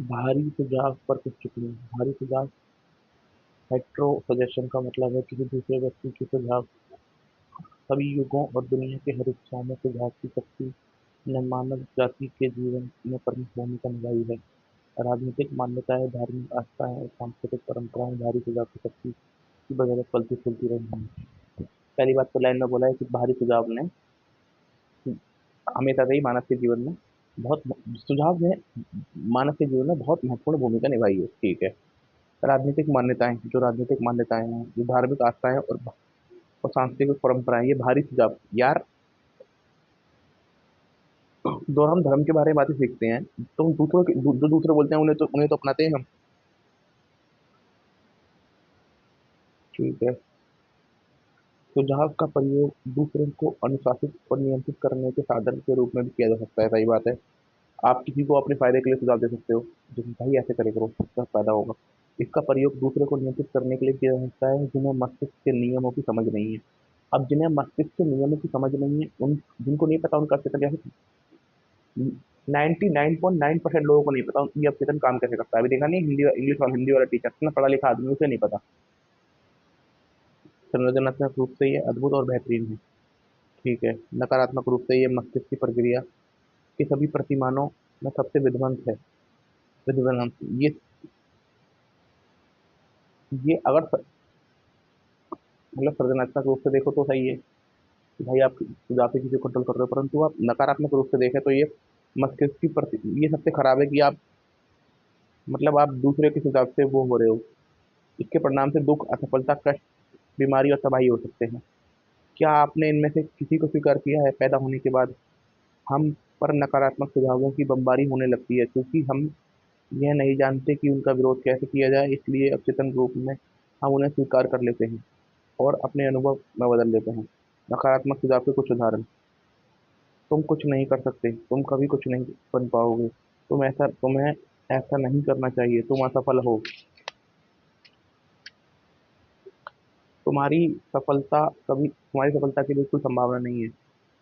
भारी सुझाव पर कुछ टिप्पणी। भारी सुझाव हेटेरो सजेशन का मतलब है किसी दूसरे व्यक्ति के सुझाव। सभी युगों और दुनिया के हर हिस्सों में सुझाव की शक्ति ने मानव जाति के जीवन में प्रमुख भूमिका निभाई है। राजनीतिक मान्यताएं, धार्मिक आस्थाएं और सांस्कृतिक परंपराएं भारी सुझाव की शक्ति की बदौलत फलती फूलती रही हैं। पहली बात तो लाइन में बोला है कि भारी सुझाव ने हमेशा से ही मानव के जीवन में बहुत सुझाव ने मानव के जीवन में बहुत महत्वपूर्ण भूमिका निभाई है। ठीक है। राजनीतिक मान्यताएं, जो राजनीतिक मान्यताएं हैं, जो धार्मिक आस्थाएं और सांस्कृतिक परंपराएं, ये भारी सुझाव यार। जो हम धर्म के बारे में बातें सीखते हैं तो हम दूसरों के जो दूसरे बोलते हैं उन्हें तो अपनाते हैं हम। ठीक है। सुझाव का प्रयोग दूसरों को अनुशासित और नियंत्रित करने के साधन के रूप में भी किया जा सकता है। सही बात है। आप किसी को अपने फायदे के लिए सुझाव दे सकते हो, जो कि भाई ऐसे करे करो, इसका फायदा होगा। इसका प्रयोग दूसरे को नियंत्रित करने के लिए किया जा सकता है जिन्हें मस्तिष्क के नियमों की समझ नहीं है। अब जिन्हें मस्तिष्क के नियमों की समझ नहीं है, उन जिनको नहीं पता उनका अवचेतन कैसे, 99.9% लोगों को नहीं पता ये अवचेतन काम कैसे करता है। अभी देखा नहीं, हिंदी इंग्लिश वाला हिंदी वाला टीचर इतना पढ़ा लिखा आदमी, उसे नहीं पता। संरचनात्मक रूप से ये अद्भुत और बेहतरीन है। ठीक है। नकारात्मक रूप से ये मस्तिष्क की प्रक्रिया के सभी प्रतिमानों में सबसे विध्वंस है। विध्वंस ये अगर मतलब सृजनात्मक रूप से देखो तो सही है कि भाई आप सुझाव से किसी को कंट्रोल कर रहे हो, परंतु आप नकारात्मक रूप से देखें तो ये मस्तिष्क की प्रति ये सबसे खराब है कि आप मतलब आप दूसरे के सुझाव से वो हो रहे हो। इसके परिणाम से दुख, असफलता, कष्ट, बीमारी और तबाही हो सकते हैं। क्या आपने इनमें से किसी को स्वीकार किया है? पैदा होने के बाद हम पर नकारात्मक सुझावों की बमबारी होने लगती है क्योंकि हम यह नहीं जानते कि उनका विरोध कैसे किया जाए, इसलिए अवचेतन रूप में हम उन्हें स्वीकार कर लेते हैं और अपने अनुभव में बदल लेते हैं। नकारात्मक सुझाव के कुछ उदाहरण। तुम कुछ नहीं कर सकते, तुम कभी कुछ नहीं बन पाओगे, तुम्हें ऐसा नहीं करना चाहिए, तुम असफल हो, तुम्हारी सफलता की बिल्कुल संभावना नहीं है,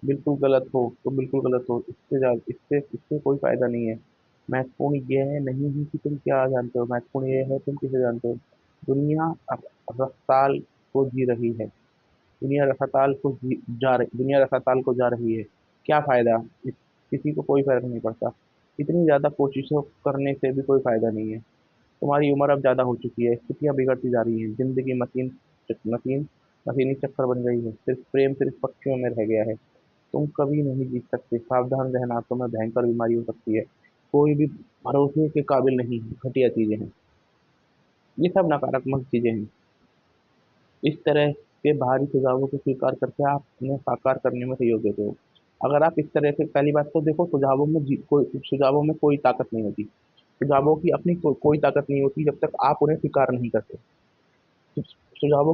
बिल्कुल गलत हो, तुम बिल्कुल गलत हो, इससे कोई फायदा नहीं है। महत्वपूर्ण यह है नहीं है कि तुम क्या जानते हो, महत्वपूर्ण यह है तुम किसे जानते हो। दुनिया रफ्तार को जी रही है। दुनिया रसाताल को जा रही है। क्या फायदा? किसी को कोई फर्क नहीं पड़ता। इतनी ज्यादा कोशिशों करने से भी कोई फायदा नहीं है। तुम्हारी उम्र अब ज्यादा हो चुकी है, स्थितियां बिगड़ती जा रही हैं, जिंदगी मशीन मशीनी चक्कर बन गई है, सिर्फ प्रेम सिर्फ पक्षियों में रह गया है। तुम कभी नहीं जीत सकते, सावधान रहना, तुम्हें भयंकर बीमारी हो सकती है। कोई भी भरोसे के काबिल नहीं है, घटिया चीजें हैं। ये सब नकारात्मक चीजें हैं। इस तरह के बाहरी सुझावों को स्वीकार करके आप उन्हें साकार करने में सहयोग देते हो। अगर आप इस तरह से, पहली बात तो देखो, सुझावों में कोई ताकत नहीं होती। सुझावों की अपनी कोई ताकत नहीं होती जब तक आप उन्हें स्वीकार नहीं करते। सुझावों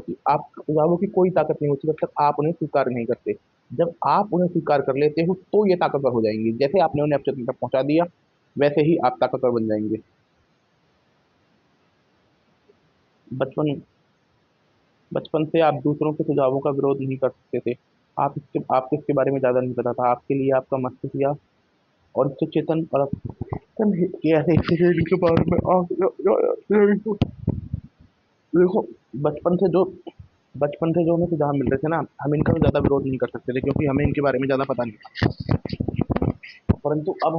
की कोई ताकत नहीं होती जब तक आप उन्हें स्वीकार नहीं करते। जब आप उन्हें स्वीकार कर लेते हो तो ये ताकतवर हो जाएंगे। जैसे आपने उन्हें अपने तक पहुंचा दिया, वैसे ही आप ताकतवर बन जाएंगे। बचपन बचपन से आप दूसरों के सुझावों का विरोध नहीं कर सकते थे। आपको इसके बारे में ज्यादा नहीं पता था। आपके लिए आपका मस्तिष्क या और उच्च चेतन और कि ऐसे स्थिति के बारे में देखो, बचपन से जो हमें सुझाव मिल रहे थे ना, हम इनका ज्यादा विरोध नहीं कर सकते थे क्योंकि हमें इनके बारे में ज्यादा पता नहीं था। परंतु अब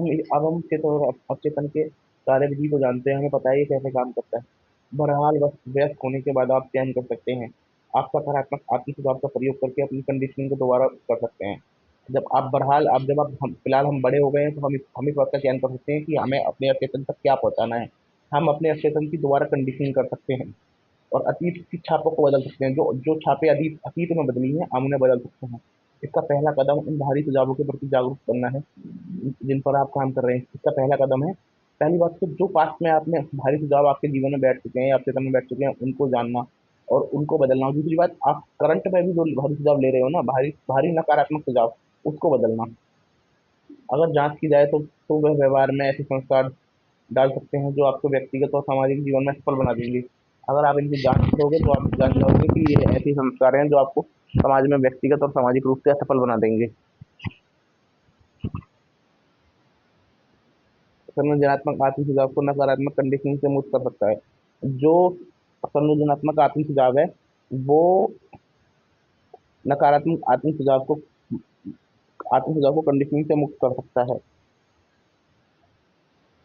हम चेतन अवचेतन के कार्यविधि को जानते हैं, हमें पता है ये कैसे काम करता है। बहरहाल बस व्यस्त होने के बाद आप चयन कर सकते हैं। आप सकारात्मक आत्म सुझाव का प्रयोग करके अपनी कंडीशनिंग को दोबारा कर सकते हैं। जब आप हम फिलहाल हम बड़े हो गए हैं तो हम इस बात का चयन कर सकते हैं कि हमें अपने अवचेतन तक क्या पहुंचाना है। हम अपने अवचेतन की दोबारा कंडीशनिंग कर सकते हैं और अतीत की छापों को बदल सकते हैं। जो जो छापें अतीत अतीत में बदली हैं, हम उन्हें बदल सकते हैं। इसका पहला कदम उन भारी सुझावों के प्रति जागरूक बनना है जिन पर आप काम कर रहे हैं। इसका पहला कदम है, पहली बात तो जो पास्ट में आपने भारी सुझाव आपके जीवन में बैठ चुके हैं या चेतन में बैठ चुके हैं, उनको जानना और उनको बदलना। और दूसरी बात, आप करंट में भी जो भारी सुझाव ले रहे हो ना, भारी भारी नकारात्मक सुझाव, उसको बदलना। अगर जांच की जाए तो वह व्यवहार में ऐसे संस्कार डाल सकते हैं जो आपको व्यक्तिगत और सामाजिक जीवन में सफल बना देंगे। अगर आप इनकी जांच करोगे तो आप जान जाओगे कि ये ऐसे संस्कार हैं जो आपको समाज में व्यक्तिगत और सामाजिक रूप से असफल बना देंगे। संरचनात्मक आत्म सुझाव को नकारात्मक कंडीशनिंग से मुक्त कर सकता है। जो संरचनात्मक आत्म सुझाव है वो नकारात्मक आत्म सुझाव को कंडीशनिंग से मुक्त कर सकता है।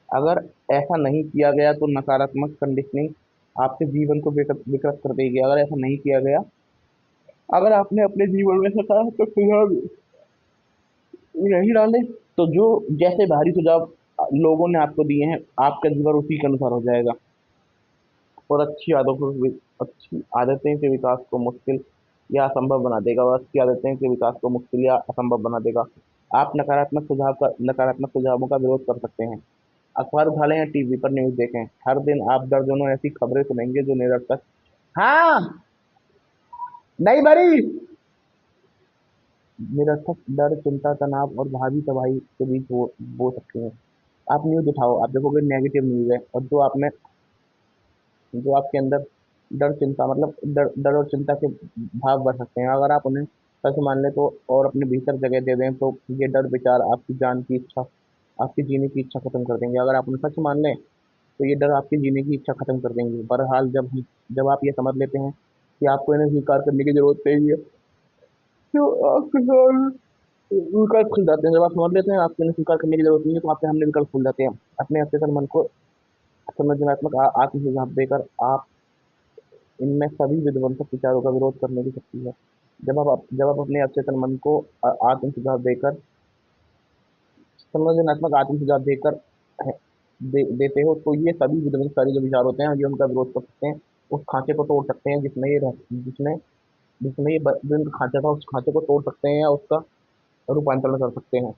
अगर ऐसा नहीं किया गया तो नकारात्मक कंडीशनिंग आपके जीवन को विकृत कर देगी। अगर ऐसा नहीं किया गया, अगर आपने अपने जीवन में सकारात्मक सुझाव नहीं डाले, तो जो जैसे बाहरी सुझाव लोगों ने आपको दिए हैं, आपका जीवन उसी के अनुसार हो जाएगा और अच्छी आदतें के विकास को मुश्किल या असंभव बना देगा और अच्छी आदतें के विकास को मुश्किल या असंभव बना देगा। आप नकारात्मक सुझावों का विरोध कर सकते हैं। अखबार उठा लें या टीवी पर न्यूज़ देखें, हर दिन आप दर्जनों ऐसी खबरें सुनेंगे जो निरर्थक, हाँ, नहीं भरी, निरर्थक डर, चिंता, तनाव और भावी तबाही के बीच बो सकती हैं। आप न्यूज़ उठाओ, आप देखोगे नेगेटिव न्यूज़ है और जो आपके अंदर डर और चिंता के भाव बढ़ सकते हैं। अगर आप उन्हें सच मान लें तो और अपने भीतर जगह दे दें, तो ये डर विचार आपकी जीने की इच्छा खत्म कर देंगे। अगर आप उन्हें सच मान लें तो ये डर आपकी जीने की इच्छा खत्म कर देंगे। बहरहाल, जब आप ये समझ लेते हैं कि आपको इन्हें स्वीकार करने की जरूरत नहीं है, तो आपके सारे विकल्प खुल जाते हैं। जब आप समझ लेते हैं आपको इन्हें स्वीकार करने की जरूरत नहीं है, तो आपके सामने विकल्प खुल जाते हैं। अपने अचेतन मन को संरचनात्मक आत्म सुझाव देकर आप इनमें सभी विध्वंसक विचारों का विरोध करने की शक्ति है। जब आप अपने अवचेतन मन को आत्म सुझाव देकर संरचनात्मक आत्म सुझाव देकर देते हो, तो ये सभी विध्वंसकारी जो विचार होते हैं, ये उनका विरोध कर सकते हैं। उस खांचे को तोड़ सकते हैं जिसमें जिसमें जो इनका खांचा था, उस खांचे को तोड़ सकते हैं या उसका रूपांतरण कर सकते हैं।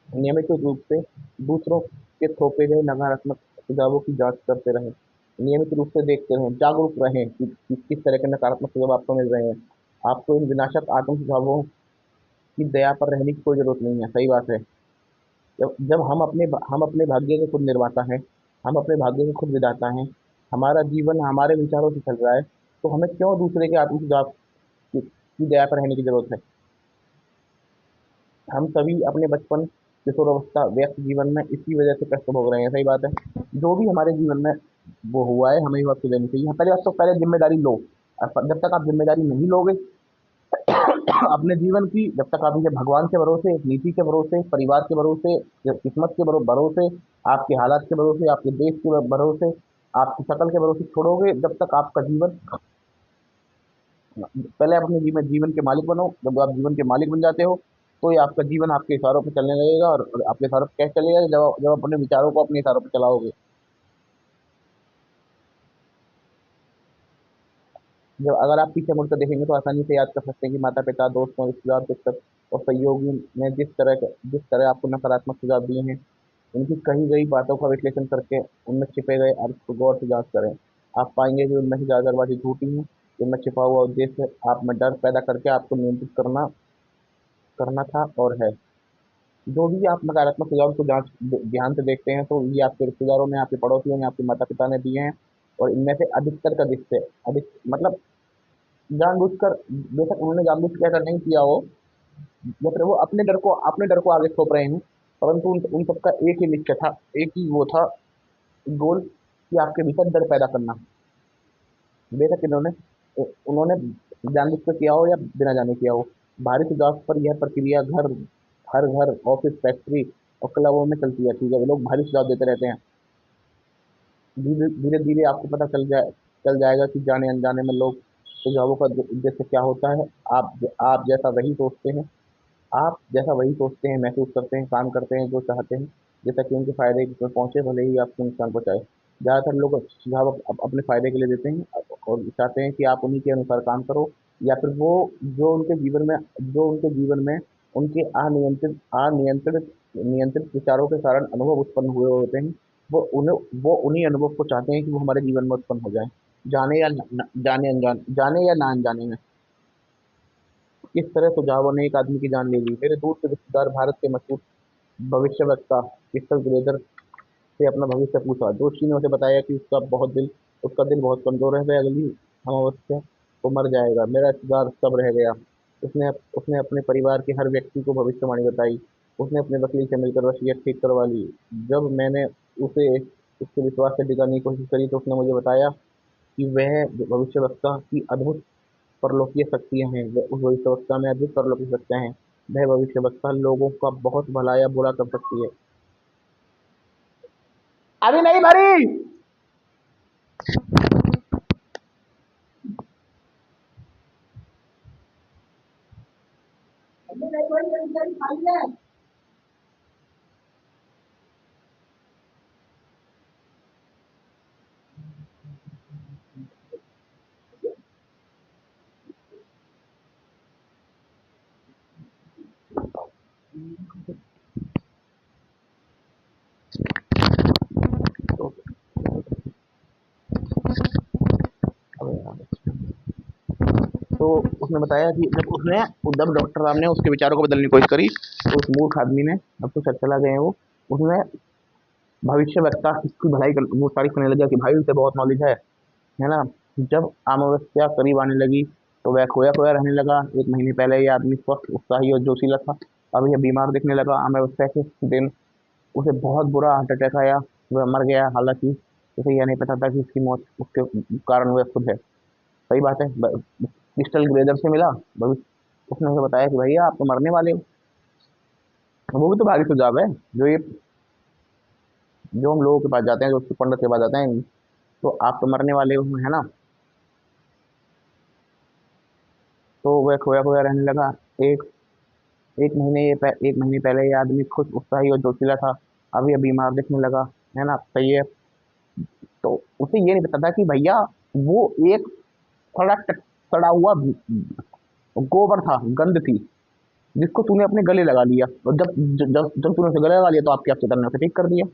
नियमित रूप से दूसरों के थोपे गए नकारात्मक सुझावों की जांच करते रहें। नियमित रूप से देखते रहें, जागरूक रहें कि किस तरह के नकारात्मक सुझाव आपको मिल रहे हैं। आपको इन विनाशक आत्म सुझावों की दया पर रहने की कोई जरूरत नहीं है। सही बात है। जब हम अपने भाग्य के खुद निर्माता हैं, हम अपने भाग्य के खुद विधाता हैं, हमारा जीवन हमारे विचारों से चल रहा है, तो हमें क्यों दूसरे के आत्म सुझाव की दया पर रहने की जरूरत है। हम सभी अपने बचपन, किशोरावस्था, व्यस्त जीवन में इसी वजह से कष्ट भोग रहे हैं। सही बात है। जो भी हमारे जीवन में वो हुआ है, हमें वक्त देनी चाहिए। पहले बात तो पहले जिम्मेदारी लो। जब तक आप जिम्मेदारी नहीं लोगे अपने जीवन की, जब तक आप इसे भगवान के भरोसे, नीति के भरोसे, परिवार के भरोसे, किस्मत के भरोसे, आपके हालात के भरोसे, आपके देश के भरोसे, आपकी शकल के भरोसे छोड़ोगे, जब तक आपका जीवन, पहले आप अपने जीवन के मालिक बनो। जब आप जीवन के मालिक बन जाते हो, तो ये आपका जीवन आपके इशारों पर चलने लगेगा। और आपके इशारों पर कैसे चलेगा? जब आप अपने विचारों को अपने इशारों पर चलाओगे। जब अगर आप पीछे मुड़कर देखेंगे तो आसानी से याद कर सकते हैं कि माता पिता, दोस्तों, रिश्तेदार, शिक्षक और सहयोगी ने जिस तरह आपको नकारात्मक सुझाव दिए हैं, उनकी कही गई बातों का विश्लेषण करके उनमें छिपे गए अर्थ को गौर से जांच करें। आप पाएंगे कि उनमें से ज़्यादातर बातें झूठी हैं। उनमें छिपा हुआ उद्देश्य आप में डर पैदा करके आपको नियंत्रित करना करना था और है। जो भी आप नकारात्मक सुझाव को ध्यान से देखते हैं, तो ये आपके रिश्तेदारों ने, आपके पड़ोसियों ने, आपके माता पिता ने दिए हैं। और इनमें से अधिकतर का जिससे अधिक मतलब जानबूझकर, बेशक उन्होंने जानबूझ कर ऐसा नहीं किया हो, या फिर वो अपने डर को आगे थोप रहे हैं, परंतु उन सबका एक ही लक्ष्य था, एक ही वो था गोल, कि आपके भीतर डर पैदा करना। बेशक उन्होंने जानबूझकर किया हो या बिना जाने किया हो। बाहरी सुझाव पर यह प्रक्रिया हर घर, ऑफिस, फैक्ट्री और क्लबों में चलती रहती है। लोग भारी सुझाव देते रहते हैं। धीरे धीरे धीरे आपको पता चल जाएगा कि जाने अनजाने में लोग सुझावों का उद्देश्य क्या होता है। आप जैसा वही सोचते हैं, महसूस करते हैं, काम करते हैं जो चाहते हैं, जैसा कि उनके फायदे में पहुंचे, भले ही आपको नुकसान पहुंचाए। ज़्यादातर लोग सुझाव अपने फायदे के लिए देते हैं और चाहते हैं कि आप उन्हीं के अनुसार काम करो, या फिर वो जो उनके जीवन में उनके अनियंत्रित नियंत्रित विचारों के कारण अनुभव उत्पन्न हुए होते हैं, वो उन्हीं अनुभव को चाहते हैं कि वो हमारे जीवन में उत्पन्न हो जाए, जाने या ना अनजाने में। किस तरह सुझावों ने एक आदमी की जान ले ली। मेरे दूर के रिश्तेदार, भारत के मशहूर भविष्यवक्ता क्रिस्टल ग्लेजर से अपना भविष्य पूछा। जोशी ने उसे बताया कि उसका दिल बहुत कमजोर है, वह अगली अमावस्या को मर जाएगा। मेरा रिश्तेदार सब रह गया। उसने अपने परिवार के हर व्यक्ति को भविष्यवाणी बताई। उसने अपने वकील से मिलकर वसीयत ठीक करवा ली। जब मैंने उसे उसके विश्वास से दिखाने की कोशिश करी तो उसने मुझे बताया कि वह भविष्यवक्ता की अद्भुत परलौकिक शक्तियाँ हैं। उस भविष्यवक्ता में अद्भुत परलौकिक शक्तियाँ हैं। वह भविष्यवक्ता लोगों का बहुत भला या बुरा कर सकती है। अभी नहीं भरी। अभी नहीं भरी, अभी नहीं खाली है। तो तो उसने बताया कि जब डॉक्टर साहब ने उसके विचारों को बदलने की कोशिश करी तो उस मूर्ख आदमी ने, अब तो सच चला गए हैं वो, उसने भविष्यवक्ता की भलाई कर वो तारीफ करने लगा कि भाई उसे बहुत नॉलेज है ना। जब अमावस्या करीब आने लगी तो वह खोया खोया रहने लगा। एक महीने पहले ये आदमी स्वस्थ, उत्साही और जोशीला था, अब यह बीमार दिखने लगा। अमावस्या के दिन उसे बहुत बुरा हार्ट अटैक आया। वह मर गया, हालांकि उसे यह नहीं पता था कि उसकी मौत उसके कारण वह खुद है। सही बात है। क्रिस्टल ग्लेजर से मिला भविष्य, उसने उसे बताया कि भैया आप तो मरने वाले हो। वो भी तो भारी सुझाव है। जो हम लोगों के पास जाते हैं, जो पंडित के पास जाते हैं, तो आप तो मरने वाले हो, है ना। तो वह खोया खोया रहने लगा। एक एक महीने पहले ये आदमी खुश, उत्साही और जोशीला था, अब ये बीमार दिखने लगा, है ना। सही है। तो उसे ये नहीं पता था कि भैया वो एक सड़ा हुआ गोबर था, गंध थी, जिसको तूने अपने गले लगा लिया। और जब जब जब जब तूने उसे गले लगा लिया तो आपके अफसर ने उसे ठीक कर दिया।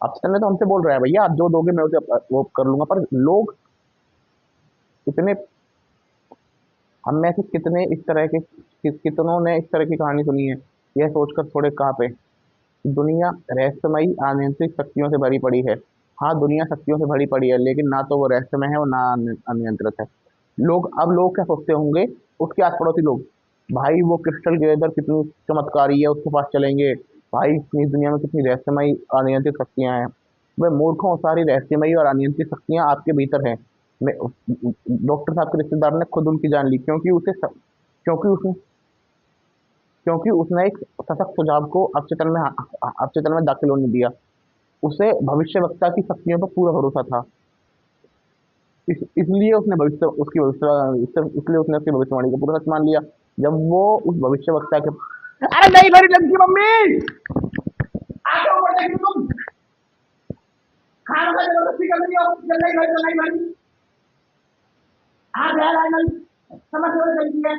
अफसर ने तो हमसे बोल रहा है भैया आप जो दोगे मैं उसे वो कर लूंगा, पर लोग इतने, हम में से कितने इस तरह के कितनों ने इस तरह की कहानी सुनी है, यह सोचकर थोड़े कांपे। दुनिया रहस्यमयी अनियंत्रित शक्तियों से भरी पड़ी है। हाँ, दुनिया शक्तियों से भरी पड़ी है, लेकिन ना तो वो रहस्यमय है और ना अनियंत्रित है। लोग क्या सोचते होंगे, उसके आस पड़ोसी लोग, भाई वो क्रिस्टल ग्लेजर कितनी चमत्कारी है, उसके पास चलेंगे। भाई इस दुनिया में कितनी रहस्यमयी अनियंत्रित शक्तियां हैं। वे मूर्खों, सारी रहस्यमयी और अनियंत्रित शक्तियां आपके भीतर हैं। डॉक्टर साहब के रिश्तेदार ने खुद उनकी जान ली, क्योंकि उसने क्योंकि उसने एक सशक्त सुझाव को अवचेतन में दाखिल होने दिया। उसे भविष्यवक्ता की शक्तियों पर पूरा भरोसा था। इसलिए उसने इसलिए उसने उसकी भविष्यवाणी को पूरा सच मान लिया। जब वो उस भविष्यवक्ता के, अरे नहीं भरी लड़की मम्मी, आगे ऊपर देखी तुम, खाना का जबरदस्ती कर रही हो, जल नहीं भरी, जल नहीं भरी, हाँ गया नहीं, समझ में चलती है।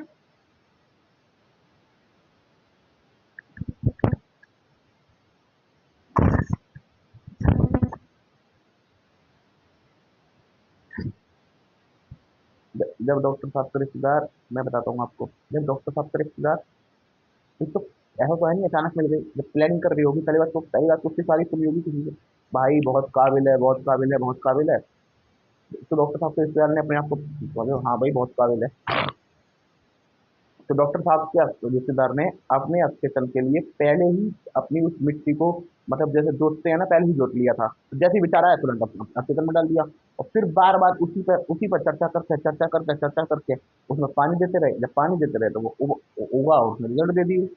जब डॉक्टर साहब के रिश्तेदार, मैं बताता हूँ आपको, जब डॉक्टर साहब के रिश्तेदार, एक तो ऐसा तो है नहीं अचानक मिल गई, जब प्लानिंग कर रही होगी पहली बात तो उसकी तारीफ सुनी होगी किसी से, भाई बहुत काबिल है, बहुत काबिल है, बहुत काबिल है। तो डॉक्टर साहब के रिश्तेदार ने अपने आप को बोले हाँ भाई बहुत काबिल है। तो डॉक्टर साहब के रिश्तेदार ने अपने ऑब्जेक्शन के लिए पहले ही अपनी उस मिट्टी को, मतलब जैसे जोतते हैं ना, पहले ही जोत लिया था। तो जैसे ही बेचारा है तुरंत अपना ऑब्जेक्शन में डाल दिया। और फिर बार बार उसी पर चर्चा करके उसमें पानी देते रहे। जब पानी देते रहे तो वो उगा और उसने रिजल्ट दे दिए।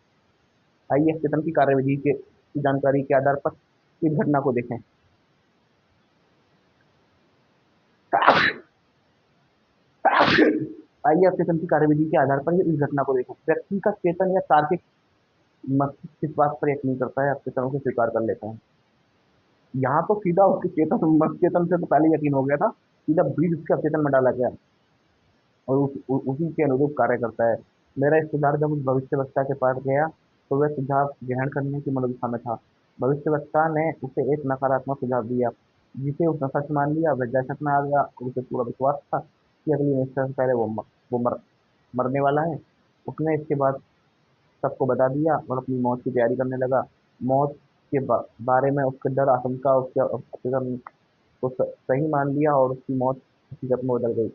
आइए ऑब्जेक्शन की कार्यविधि की जानकारी के आधार पर इस घटना को देखें। आइए ऑब्जेक्शन की कार्यविधि के आधार पर इस घटना को देखें। व्यक्ति का चेतन या तार्किक मस्तिष्क इस बात पर यकीन करता है, ऑब्जेक्शनों को स्वीकार कर लेता है। यहाँ तो सीधा उसके चेतन से तो पहले यकीन हो गया था, सीधा बीज उसके चेतन में डाला गया और उसी के अनुरूप कार्य करता है। मेरा रिश्तेदार जब उस भविष्यवक्ता के पास गया तो वह सुझाव ग्रहण करने की मनोदशा में था। भविष्यवक्ता ने उसे एक नकारात्मक सुझाव दिया, जिसे उसने सच मान लिया। वह दहशत में आ गया और उसे पूरा विश्वास था कि अगली निश्चय से पहले वो मरने वाला है। उसने इसके बाद सबको बता दिया और अपनी मौत की तैयारी करने लगा। मौत के बारे में उसके डर, आशंका, उसके अपने को सही मान लिया और उसकी मौत हकीकत में बदल गई।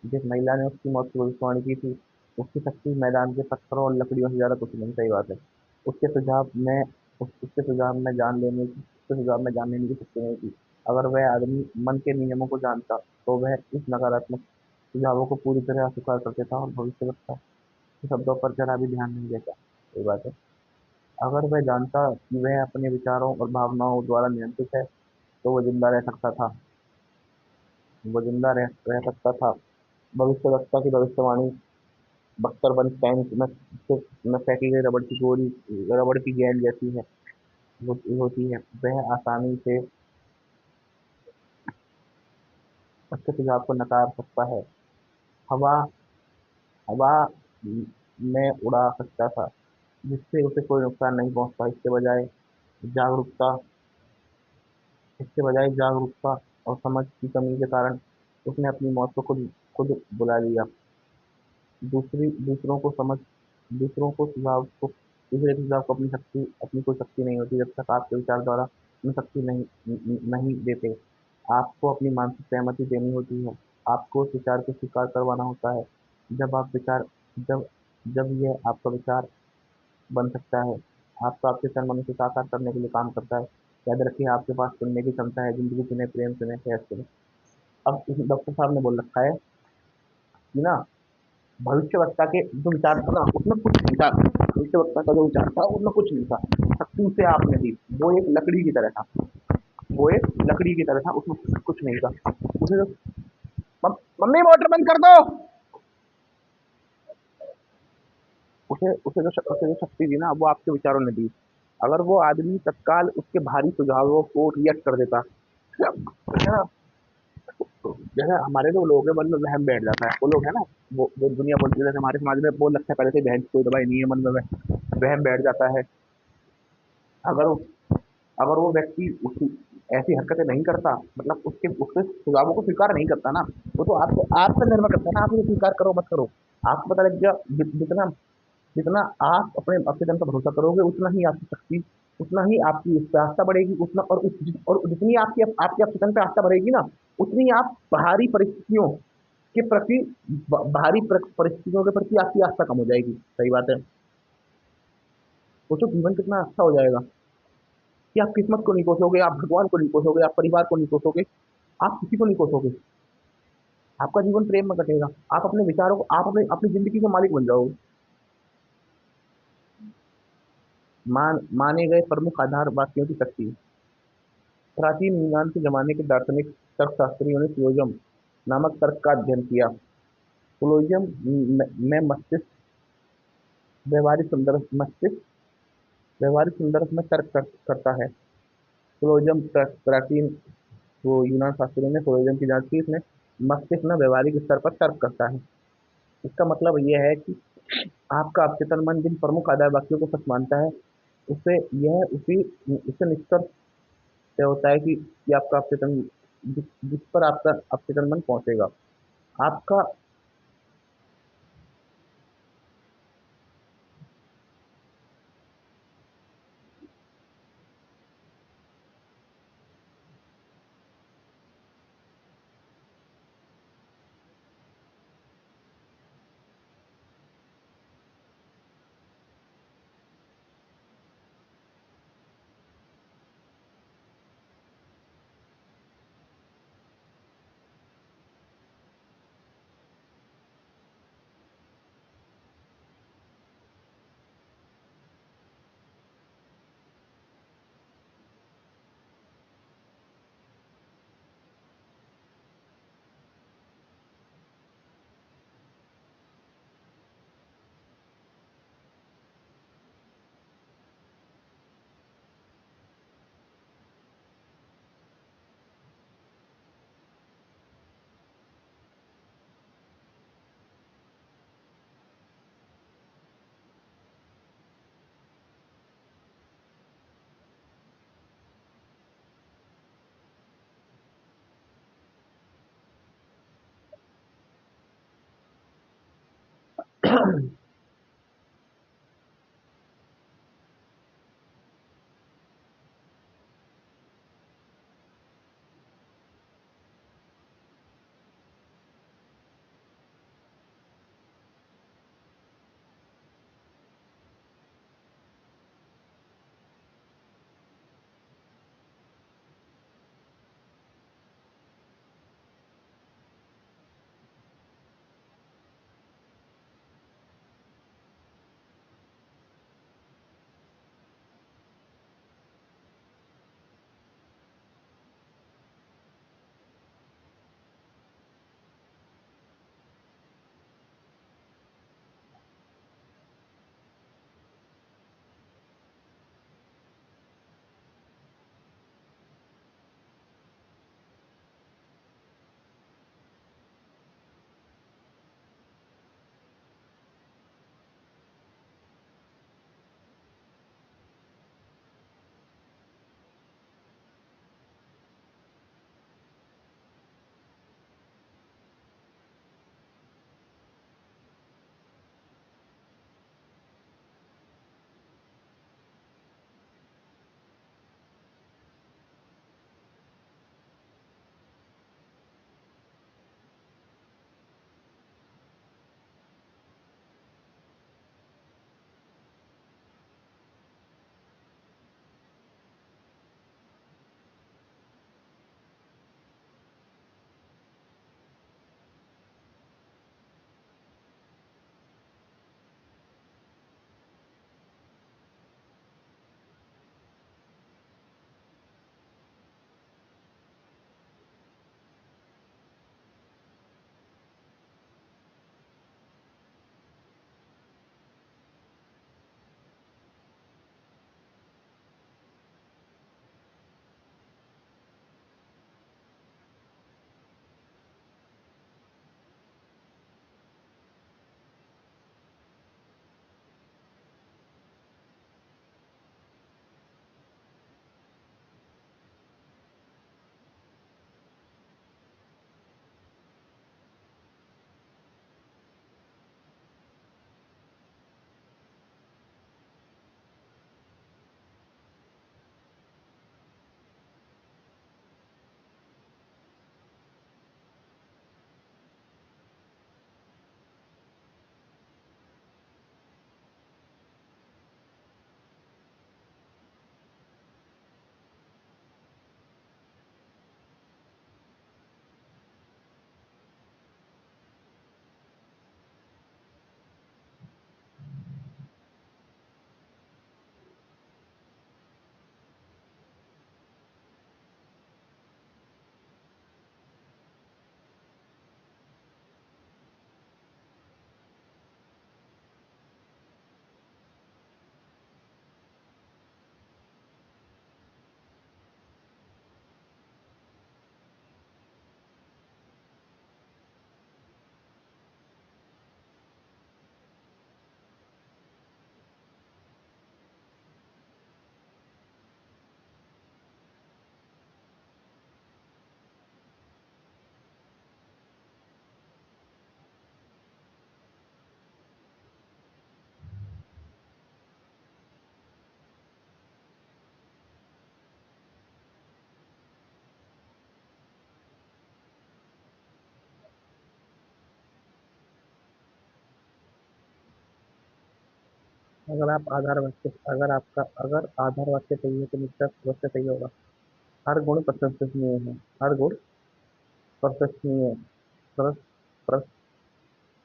जिस महिला ने उसकी मौत की भविष्यवाणी की थी उसकी शक्ति मैदान के पत्थरों और लकड़ियों से ज़्यादा कुछ नहीं, सही बात है। उसके सुझाव में उसके सुझाव में जान लेने की शक्ति नहीं थी। अगर वह आदमी मन के नियमों को जानता, तो वह इस नकारात्मक सुझावों को पूरी तरह अस्वीकार कर देता और भविष्यवक्ता के शब्दों पर जरा भी ध्यान नहीं देता। सही बात है। अगर वह जानता कि वह अपने विचारों और भावनाओं द्वारा नियंत्रित है, तो वह जिंदा रह सकता था। रह सकता था। भविष्यवक्ता की भविष्यवाणी बख्तरबंद टैंक में फेंकी गई रबड़ की गेंद जैसी होती है। वह आसानी से उसके सुझाव को नकार सकता है। हवा हवा में उड़ा सकता था, जिससे उसे कोई नुकसान नहीं पहुंचता। जागरूकता इसके बजाय जागरूकता और समझ की कमी के कारण उसने अपनी मौत को खुद खुद बुला लिया। दूसरी दूसरों को समझ दूसरे के सुझाव को अपनी कोई शक्ति नहीं होती, जब तक आपके विचार द्वारा उन्हें शक्ति नहीं देते। आपको अपनी मानसिक सहमति देनी होती है। आपको उस विचार को स्वीकार करवाना होता है। जब आप विचार जब जब यह आपका विचार बन सकता है, आपका आपके तन मन उसे साकार करने के लिए काम करता है। याद रखिए, आपके पास चुनने की क्षमता है। जिंदगी चुने, प्रेम चुने, सेहत चुने। अब इस डॉक्टर साहब ने बोल रखा है कि ना, भविष्यवक्ता के जो विचार था ना, उसमें कुछ नहीं था। भविष्यवक्ता का जो विचार था उसमें कुछ नहीं था। शक्ति उसे आपने दी। वो एक लकड़ी की तरह था। उसमें कुछ नहीं था। उसे जो मम्मी मोटर बंद कर दो। उसे जो शक्ति दी ना, वो आपके विचारों ने दी। अगर वो आदमी तत्काल उसके भारी सुझावों को रिएक्ट कर देता, है ना, जैसे हमारे जो लोग हैं मन में वहम बैठ जाता है। वो लोग है ना, वो दुनिया बोलती है, जैसे हमारे समाज में बोल लगता है पहले से, बहन कोई दवाई नहीं है, मन में वहम बैठ जाता है। अगर वो अगर वो व्यक्ति उसकी ऐसी हरकतें नहीं करता, मतलब उसके उसके सुझावों को स्वीकार नहीं करता ना, वो तो आप पर निर्भर करता है ना, आप उसे स्वीकार करो मत करो। आपको पता लग गया, जितना जितना आप अपने जन पर भरोसा करोगे, उतना ही आपकी शक्ति, उतना ही आपकी उस पर आस्था बढ़ेगी, उतना और जितनी आपकी अपने पे आस्था बढ़ेगी ना, उतनी आप के प्रति परिस्थितियों के प्रति आपकी आस्था कम हो जाएगी। सही बात है। सोचो जीवन कितना अच्छा हो जाएगा कि आप किस्मत को नहीं कोसोगे, आप भगवान को नहीं कोसोगे, आप परिवार को नहीं कोसोगे, आप किसी को नहीं कोसोगे। आपका जीवन प्रेम में कटेगा। आप अपने विचारों को, आप अपनी जिंदगी के मालिक बन जाओगे। माने गए प्रमुख आधार वाक्यों की शक्ति। प्राचीन यूनान के ज़माने के दार्शनिक तर्कशास्त्रियों ने सिलोजिज़म नामक तर्क का अध्ययन किया। सिलोजिज़म में मस्तिष्क व्यवहारिक संदर्भ में करता है। सिलोजिज़म प्राचीन वो यूनान शास्त्रियों ने सिलोजिज़म की जांच की। इसमें मस्तिष्क में व्यवहारिक स्तर पर तर्क करता है। इसका मतलब ये है कि आपका अवचेतन मन जिन प्रमुख आधार वाक्यों को सच मानता है, उससे यह उसी उससे निष्कर्ष तय होता है कि आपका अवचेतन जिस पर आपका अवचेतन मन पहुंचेगा। आपका अगर आधार वाक्य सही है तो निष्कर्ष अवश्य सही होगा। हर गुण प्रशंसनीय है। हर गुण प्रशंसनीय प्रस, प्रस,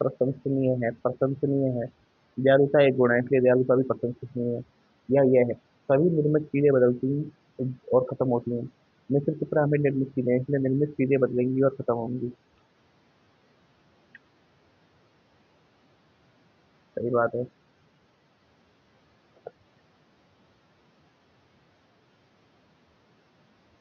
प्रशंसनीय है। दयालुता एक गुण है, इसलिए दयालुता भी प्रशंसनीय है। यह है, सभी निर्मित चीजें बदलती हैं और खत्म होती हैं। मिस्र की तरह हमें निर्मित चीजें हैं, इसलिए निर्मित चीजें बदलेंगी और खत्म होंगी। सही बात है।